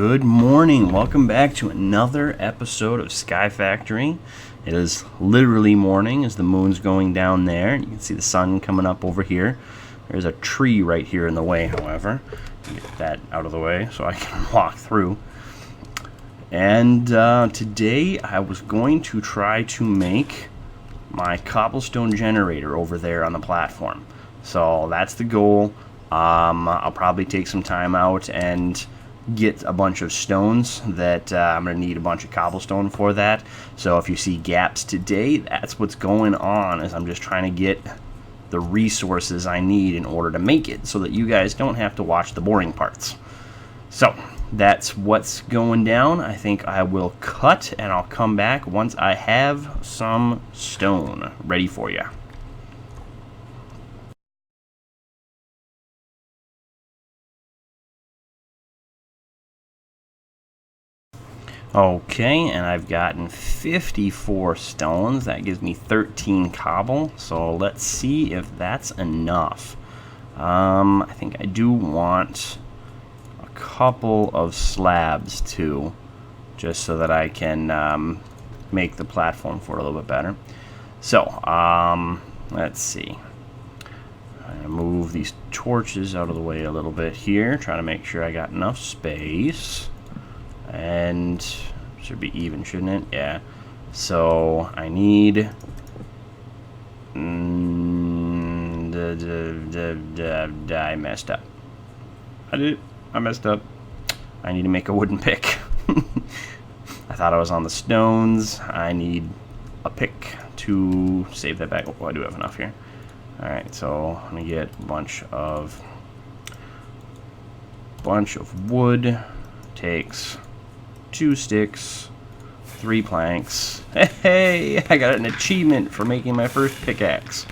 Good morning. Welcome back to another episode of Sky Factory. It is literally morning as the moon's going down there. You can see the sun coming up over here. There's a tree right here in the way, however. Get that out of the way so I can walk through. And today I was going to try to make my cobblestone generator over there on the platform. So that's the goal. I'll probably take some time out and get a bunch of stones that I'm going to need a bunch of cobblestone for that. So if you see gaps today, that's what's going on, is I'm just trying to get the resources I need in order to make it so that you guys don't have to watch the boring parts. So that's what's going down. I think I will cut and I'll come back once I have some stone ready for you. Okay, and I've gotten 54 stones. That gives me 13 cobble. So let's see if that's enough. I think I do want a couple of slabs too, just so that I can make the platform for it a little bit better. So, let's see. I'm going to move these torches out of the way a little bit here, try to make sure I got enough space. And should be even, shouldn't it? Yeah. So I need I messed up. I messed up. I need to make a wooden pick. I thought I was on the stones. I need a pick to save that back. Oh, I do have enough here. Alright, so I'm gonna get a bunch of wood. Takes 2 sticks, 3 planks. Hey, I got an achievement for making my first pickaxe.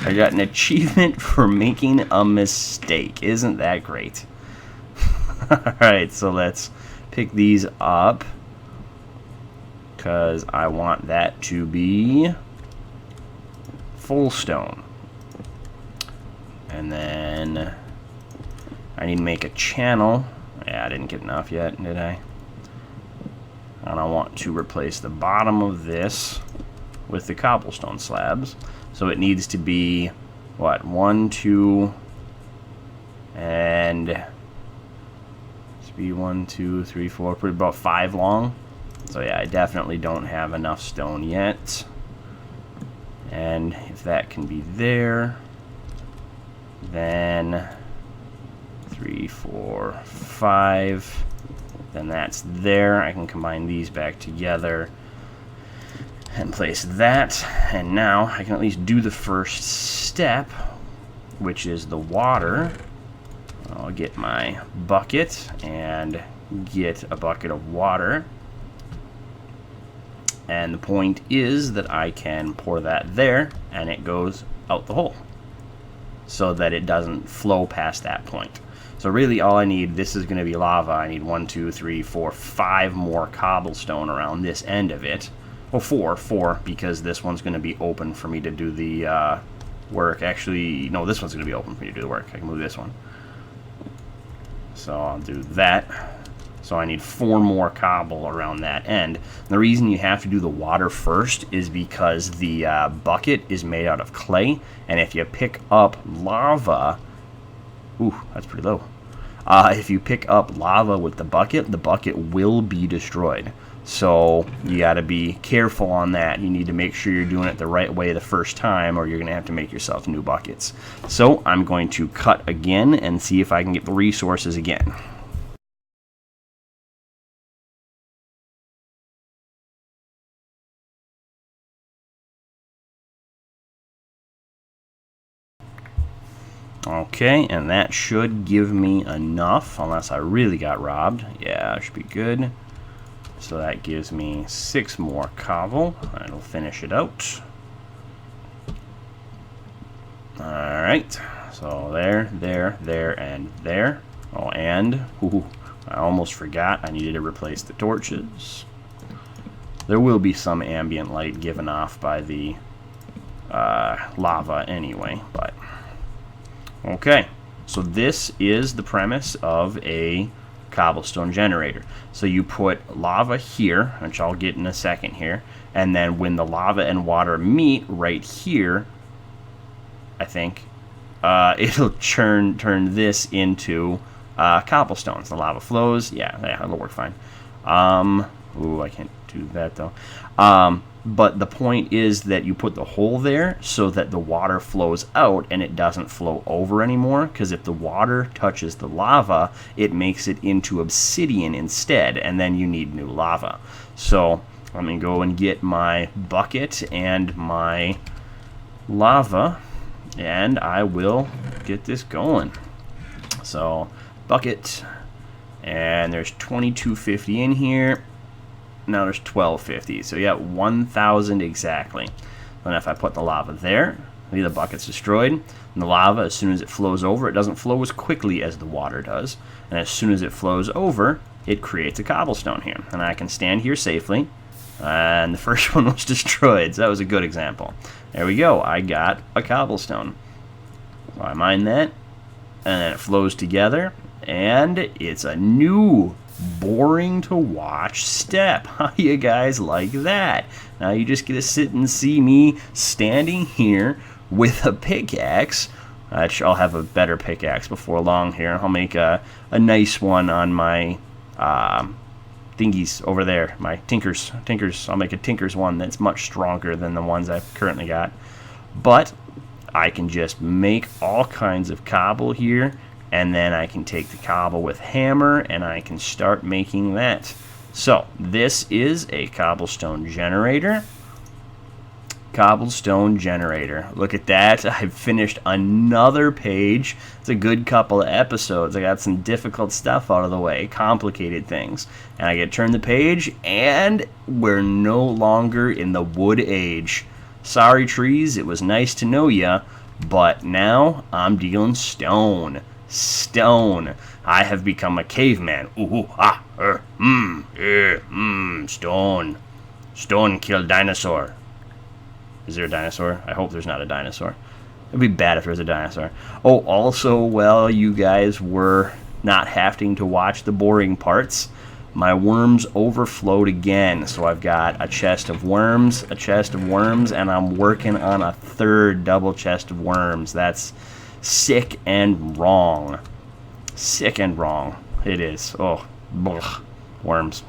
I got an achievement for making a mistake. Isn't that great? Alright, so let's pick these up, because I want that to be full stone. And then I need to make a channel. Yeah, I didn't get enough yet, did I? And I want to replace the bottom of this with the cobblestone slabs. So it needs to be, what, 1, 2, and it's be 1, 2, 3, 4, probably about 5 long. So yeah, I definitely don't have enough stone yet. And if that can be there, then 3, 4, 5. Then that's there. I can combine these back together and place that. And now I can at least do the first step, which is the water. I'll get my bucket and get a bucket of water. And the point is that I can pour that there and it goes out the hole, so that it doesn't flow past that point. So really all I need, this is going to be lava, I need 1, 2, 3, 4, 5 more cobblestone around this end of it. Well, 4, because this one's going to be open for me to do the work. Actually, no, this one's going to be open for me to do the work. I can move this one. So I'll do that. So I need 4 more cobble around that end. And the reason you have to do the water first is because the bucket is made out of clay, and if you pick up lava, ooh, that's pretty low. If you pick up lava with the bucket will be destroyed. So you got to be careful on that. You need to make sure you're doing it the right way the first time, or you're going to have to make yourself new buckets. So I'm going to cut again and see if I can get the resources again. Okay, and that should give me enough, unless I really got robbed. Yeah, that should be good. So that gives me 6 more cobble. That'll finish it out. Alright, so there, and there. Oh, and, I almost forgot I needed to replace the torches. There will be some ambient light given off by the lava anyway, but... Okay, so this is the premise of a cobblestone generator. So you put lava here, which I'll get in a second here, and then when the lava and water meet right here, I think, it'll turn this into cobblestones. The lava flows. Yeah, it'll work fine. Ooh, I can't do that though. But the point is that you put the hole there so that the water flows out and it doesn't flow over anymore, because if the water touches the lava, it makes it into obsidian instead, and then you need new lava. So let me go and get my bucket and my lava, and I will get this going. So bucket, and there's 2250 in here. Now there's 1250, so you got 1,000 exactly. Then if I put the lava there, the bucket's destroyed, and the lava, as soon as it flows over, it doesn't flow as quickly as the water does, and as soon as it flows over, it creates a cobblestone here, and I can stand here safely. And the first one was destroyed, so that was a good example. There we go, I got a cobblestone. So I mine that, and then it flows together, and it's a new boring to watch step. How do you guys like that? Now you just get to sit and see me standing here with a pickaxe. I'll have a better pickaxe before long here. I'll make a nice one on my thingies over there, my tinkers. I'll make a tinker's one that's much stronger than the ones I've currently got. But I can just make all kinds of cobble here, and then I can take the cobble with hammer and I can start making that. So this is a cobblestone generator. Cobblestone generator. Look at that. I've finished another page. It's a good couple of episodes. I got some difficult stuff out of the way, complicated things. And I get to turn the page, and we're no longer in the wood age. Sorry, trees, it was nice to know ya, but now I'm dealing stone. Stone. I have become a caveman. Stone. Stone killed dinosaur. Is there a dinosaur? I hope there's not a dinosaur. It'd be bad if there was a dinosaur. Oh, also, while you guys were not having to watch the boring parts, my worms overflowed again. So I've got a chest of worms, and I'm working on a third double chest of worms. That's sick and wrong. Sick and wrong. It is. Oh, blech. Worms.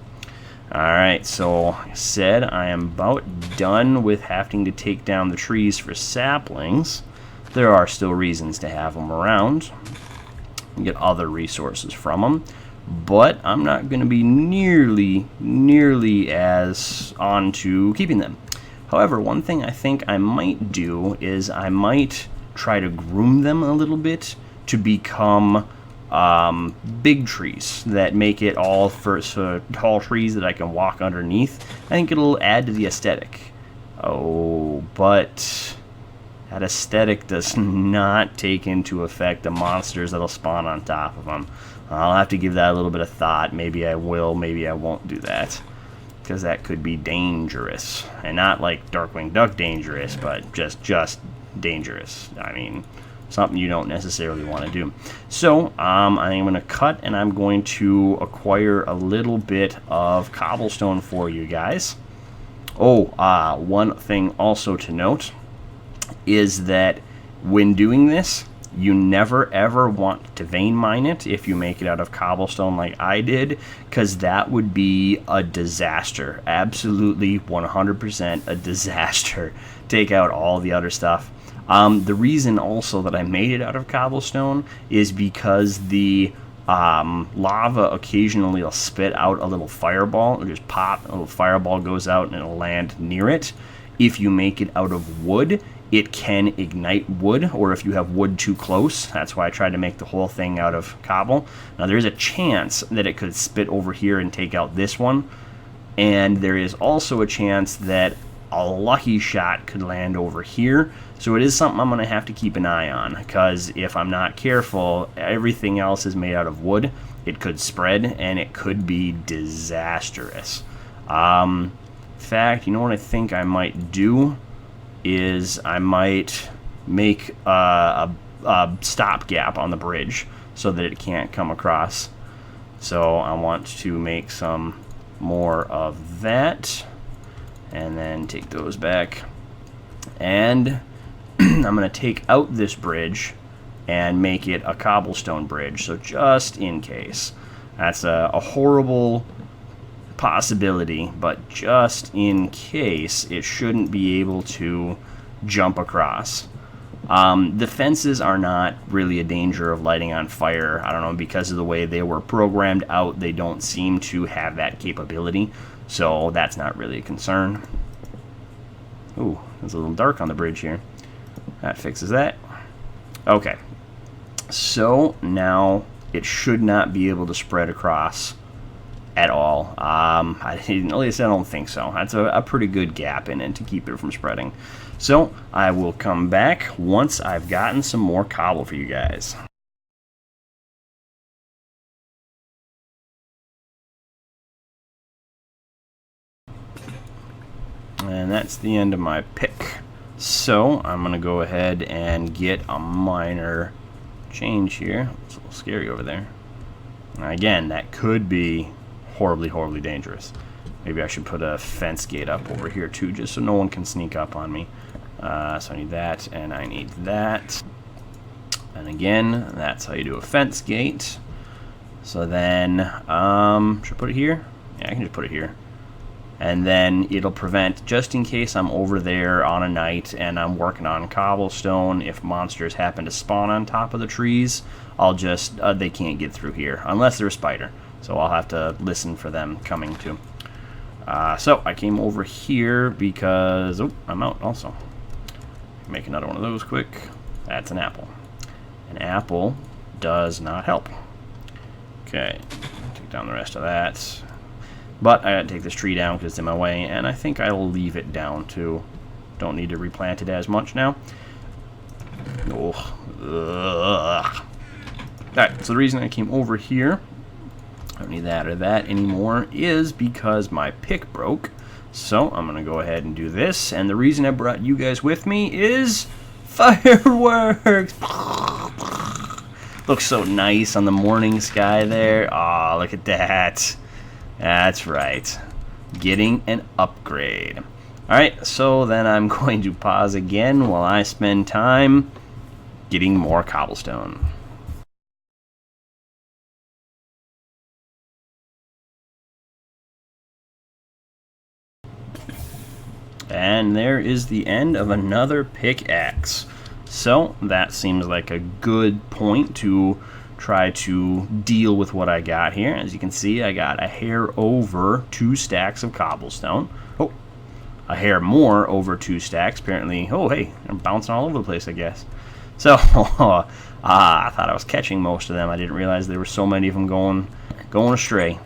Alright, so like I said, I am about done with having to take down the trees for saplings. There are still reasons to have them around and get other resources from them, but I'm not going to be nearly as on to keeping them. However, one thing I think I might do is I might try to groom them a little bit to become big trees that make it all for tall trees that I can walk underneath. I think it'll add to the aesthetic. Oh, but that aesthetic does not take into effect the monsters that'll spawn on top of them. I'll have to give that a little bit of thought. Maybe I will, maybe I won't do that, because that could be dangerous. And not like Darkwing Duck dangerous, but just dangerous. I mean, something you don't necessarily want to do. So I'm going to cut, and I'm going to acquire a little bit of cobblestone for you guys. Oh, one thing also to note is that when doing this, you never ever want to vein mine it if you make it out of cobblestone like I did, because that would be a disaster. Absolutely 100% a disaster. Take out all the other stuff. The reason also that I made it out of cobblestone is because the lava occasionally will spit out a little fireball. It'll just pop, a little fireball goes out and it'll land near it. If you make it out of wood, it can ignite wood, or if you have wood too close. That's why I tried to make the whole thing out of cobble. Now there's a chance that it could spit over here and take out this one, and there is also a chance that a lucky shot could land over here. So it is something I'm going to have to keep an eye on, because if I'm not careful, everything else is made out of wood. It could spread, and it could be disastrous. In fact, you know what I think I might do is I might make a stopgap on the bridge so that it can't come across. So I want to make some more of that, and then take those back. And I'm going to take out this bridge and make it a cobblestone bridge, so just in case. That's a horrible possibility, but just in case, it shouldn't be able to jump across. The fences are not really a danger of lighting on fire. I don't know, because of the way they were programmed out, they don't seem to have that capability, so that's not really a concern. Ooh, it's a little dark on the bridge here. That fixes that. Okay, so now it should not be able to spread across at all. At least I don't think so. That's a pretty good gap in it to keep it from spreading. So I will come back once I've gotten some more cobble for you guys. And that's the end of my pick. So I'm going to go ahead and get a minor change here. It's a little scary over there. Now again, that could be horribly, horribly dangerous. Maybe I should put a fence gate up over here too, just so no one can sneak up on me. So I need that, and I need that. And again, that's how you do a fence gate. So then, should I put it here? Yeah, I can just put it here. And then it'll prevent, just in case I'm over there on a night and I'm working on cobblestone, if monsters happen to spawn on top of the trees, I'll just, they can't get through here, unless they're a spider. So I'll have to listen for them coming too. So I came over here because, oh, I'm out also. Make another one of those quick. That's an apple. An apple does not help. Okay, take down the rest of that. But I gotta take this tree down because it's in my way, and I think I will leave it down too. Don't need to replant it as much now. Oh, alright, so the reason I came over here, I don't need that or that anymore, is because my pick broke. So I'm gonna go ahead and do this, and the reason I brought you guys with me is fireworks. Looks so nice on the morning sky there. Aw, look at that. That's right, getting an upgrade. Alright, so then I'm going to pause again while I spend time getting more cobblestone. And there is the end of another pickaxe. So that seems like a good point to try to deal with what I got here. As you can see, I got a hair over 2 stacks of cobblestone. Oh, a hair more over 2 stacks. Apparently, oh hey, I'm bouncing all over the place, I guess. So, I thought I was catching most of them. I didn't realize there were so many of them going astray.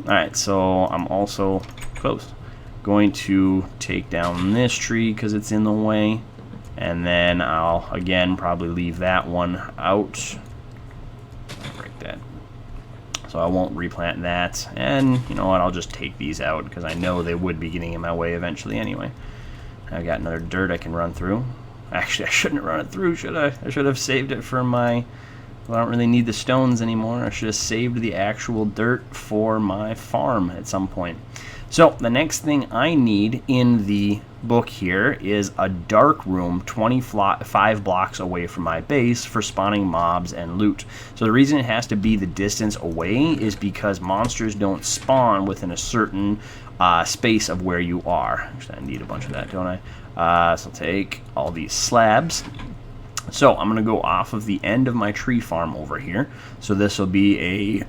Alright, so I'm also close. Going to take down this tree because it's in the way. And then I'll, again, probably leave that one out. Break that. So I won't replant that. And you know what, I'll just take these out because I know they would be getting in my way eventually anyway. I've got another dirt I can run through. Actually, I shouldn't run it through, should I? I should have saved it for my... Well, I don't really need the stones anymore. I should have saved the actual dirt for my farm at some point. So the next thing I need in the book here is a dark room 25 blocks away from my base for spawning mobs and loot. So the reason it has to be the distance away is because monsters don't spawn within a certain space of where you are. Actually, I need a bunch of that, don't I? So I'll take all these slabs. So I'm going to go off of the end of my tree farm over here. So this will be a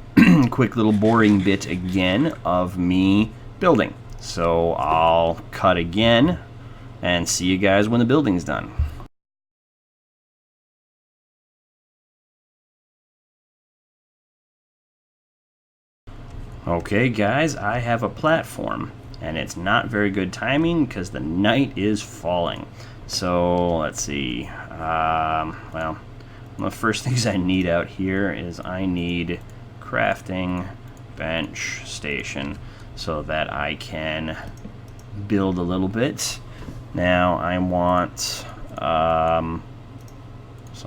quick little boring bit again of me building. So I'll cut again and see you guys when the building's done. Okay guys, I have a platform and it's not very good timing because the night is falling. So let's see, well, one of the first things I need out here is I need crafting bench station so that I can build a little bit. Now I want some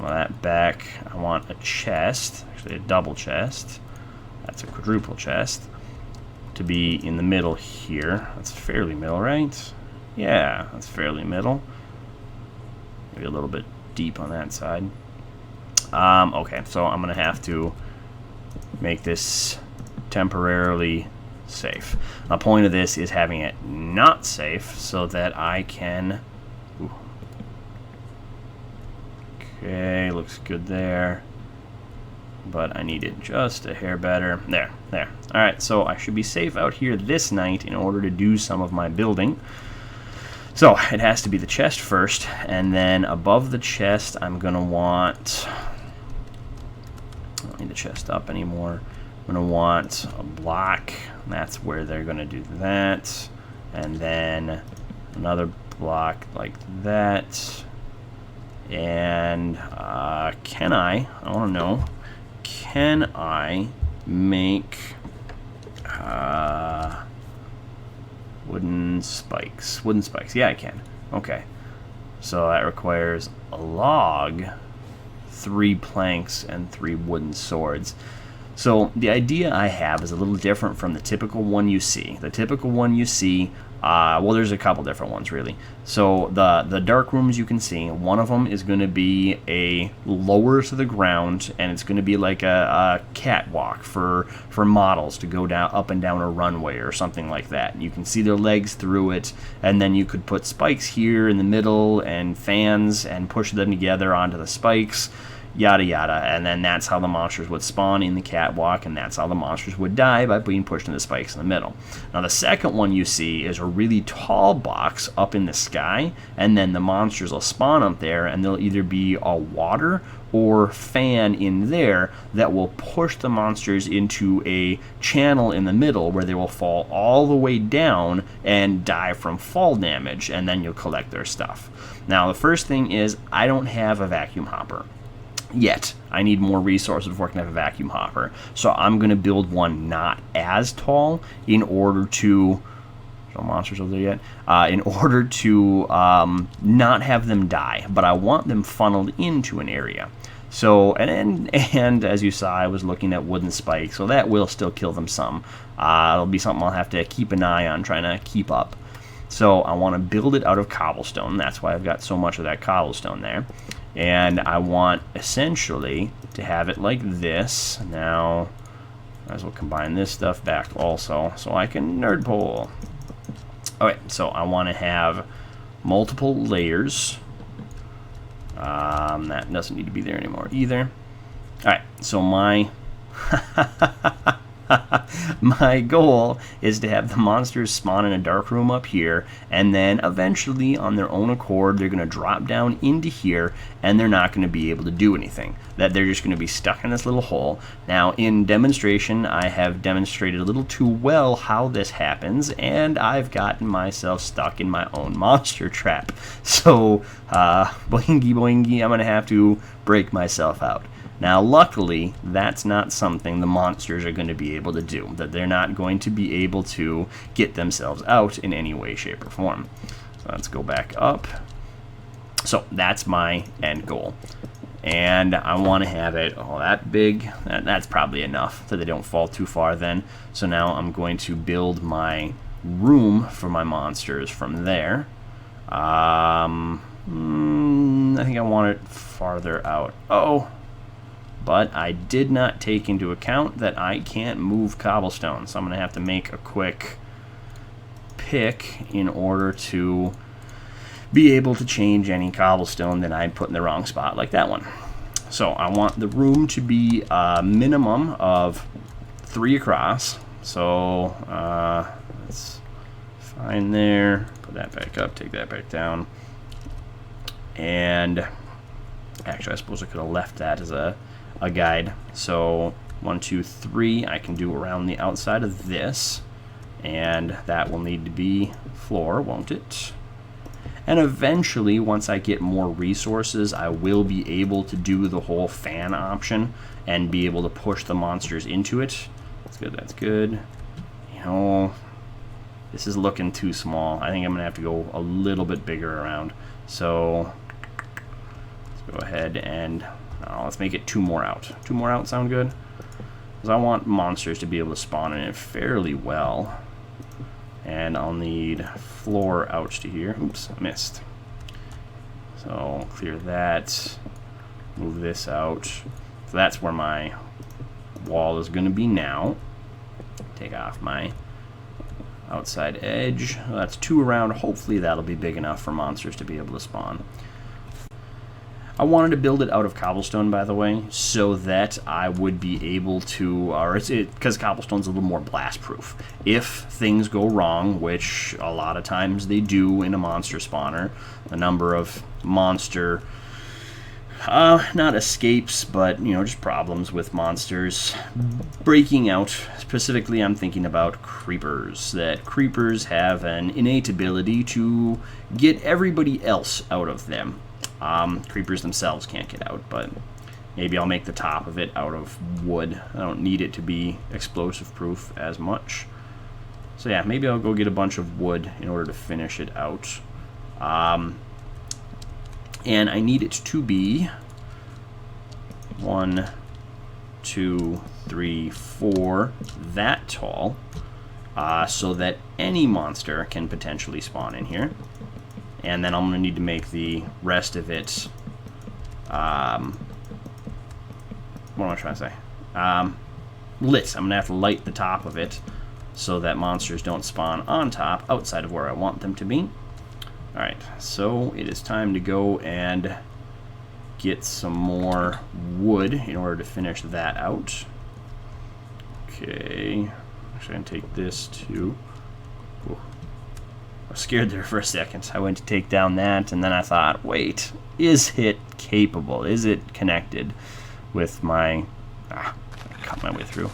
of that back. I want a chest, actually a double chest. that's a quadruple chest, to be in the middle here. That's fairly middle, right? Yeah, that's fairly middle. Maybe a little bit deep on that side. Okay, so I'm going to have to make this temporarily safe. The point of this is having it not safe so that I can... Ooh. Okay, looks good there. But I need it just a hair better. There. Alright, so I should be safe out here this night in order to do some of my building. So, it has to be the chest first, and then above the chest I'm going to want... I don't need the chest up anymore. I'm going to want a block. That's where they're going to do that. And then another block like that. And can I want to know, can I make wooden spikes? Wooden spikes, yeah I can. Okay, so that requires a log, 3 planks, and 3 wooden swords. So the idea I have is a little different from the typical one you see. The typical one you see, well, there's a couple different ones really. So the dark rooms you can see, one of them is going to be a lower to the ground, and it's going to be like a catwalk for models to go down up and down a runway or something like that. You can see their legs through it, and then you could put spikes here in the middle and fans and push them together onto the spikes. Yada yada, and then that's how the monsters would spawn in the catwalk, and that's how the monsters would die, by being pushed into the spikes in the middle. Now the second one you see is a really tall box up in the sky, and then the monsters will spawn up there, and there'll either be a water or fan in there that will push the monsters into a channel in the middle where they will fall all the way down and die from fall damage, and then you'll collect their stuff. Now the first thing is, I don't have a vacuum hopper yet. I need more resources before I can have a vacuum hopper. So I'm going to build one not as tall in order to... No monsters over there yet. In order to not have them die, but I want them funneled into an area. So, and as you saw, I was looking at wooden spikes, so that will still kill them some. It'll be something I'll have to keep an eye on, trying to keep up. So I want to build it out of cobblestone. That's why I've got so much of that cobblestone there. And I want, essentially, to have it like this. Now, might as well combine this stuff back also, so I can nerd pole. Okay, so I want to have multiple layers. That doesn't need to be there anymore either. Alright, so my... my goal is to have the monsters spawn in a dark room up here, and then eventually on their own accord they're going to drop down into here, and they're not going to be able to do anything. That they're just going to be stuck in this little hole. Now in demonstration I have demonstrated a little too well how this happens, and I've gotten myself stuck in my own monster trap. So boingy boingy, I'm going to have to break myself out. Now, luckily, that's not something the monsters are going to be able to do. That they're not going to be able to get themselves out in any way, shape, or form. So let's go back up. So that's my end goal. And I want to have it that big. That's probably enough so they don't fall too far then. So now I'm going to build my room for my monsters from there. I think I want it farther out. But I did not take into account that I can't move cobblestone, so I'm going to have to make a quick pick in order to be able to change any cobblestone that I put in the wrong spot, like that one. So I want the room to be a minimum of 3 across. So that's fine there. Put that back up, take that back down. And actually, I suppose I could have left that as a guide. So 1, 2, 3 I can do around the outside of this, and that will need to be floor, won't it? And eventually, once I get more resources, I will be able to do the whole fan option and be able to push the monsters into it. That's good, that's good. You know, this is looking too small. I think I'm gonna have to go a little bit bigger around. So let's go ahead and let's make it 2 more out. 2 more out sound good? because I want monsters to be able to spawn in it fairly well. And I'll need floor out to here. Oops, I missed. So clear that, move this out. So that's where my wall is going to be now. Take off my outside edge. Well, that's 2 around. Hopefully that'll be big enough for monsters to be able to spawn. I wanted to build it out of cobblestone, by the way, so that I would be able to, because cobblestone's a little more blast proof. If things go wrong, which a lot of times they do in a monster spawner, a number of monster, not escapes, but, you know, just problems with monsters breaking out. Specifically, I'm thinking about creepers. That creepers have an innate ability to get everybody else out of them. Creepers themselves can't get out, but maybe I'll make the top of it out of wood. I don't need it to be explosive proof as much. So yeah, maybe I'll go get a bunch of wood in order to finish it out. And I need it to be 1, 2, 3, 4 that tall, so that any monster can potentially spawn in here. And then I'm going to need to make the rest of it, what am I trying to say? Lit. I'm going to have to light the top of it so that monsters don't spawn on top outside of where I want them to be. Alright, so it is time to go and get some more wood in order to finish that out. Okay, actually I'm going to take this too. Ooh. I was scared there for a second. I went to take down that, and then I thought, wait, is it capable? Is it connected with my... I cut my way through.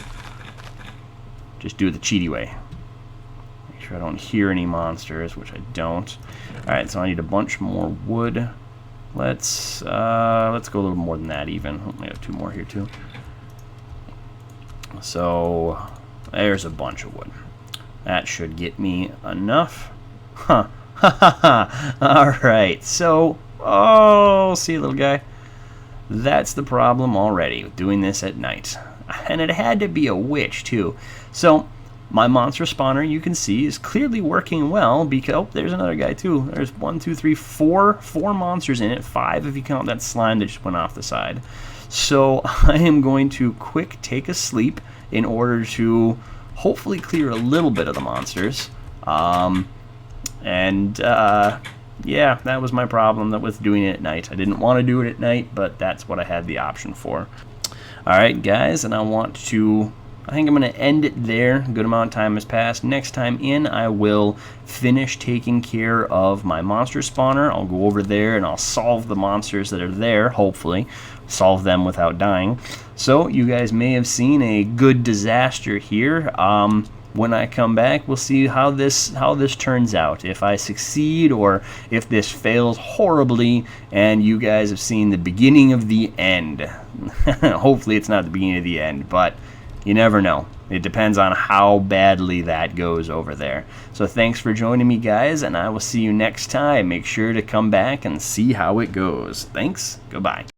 Just do it the cheaty way. Make sure I don't hear any monsters, which I don't. Alright, so I need a bunch more wood. Let's go a little more than that even. I have 2 more here too. So there's a bunch of wood. That should get me enough. Huh. Ha ha ha. Alright, so, oh, see, little guy? That's the problem already with doing this at night. And it had to be a witch, too. So, my monster spawner, you can see, is clearly working well because, oh, there's another guy, too. There's 1, 2, 3, 4 monsters in it. 5 if you count that slime that just went off the side. So, I am going to quick take a sleep in order to hopefully clear a little bit of the monsters. Yeah, that was my problem with doing it at night. I didn't want to do it at night, but that's what I had the option for. Alright, guys, and I think I'm going to end it there. A good amount of time has passed. Next time in, I will finish taking care of my monster spawner. I'll go over there and I'll solve the monsters that are there, hopefully. Solve them without dying. So, you guys may have seen a good disaster here. When I come back, we'll see how this turns out. If I succeed or if this fails horribly, and you guys have seen the beginning of the end. Hopefully it's not the beginning of the end, but you never know. It depends on how badly that goes over there. So thanks for joining me, guys, and I will see you next time. Make sure to come back and see how it goes. Thanks. Goodbye.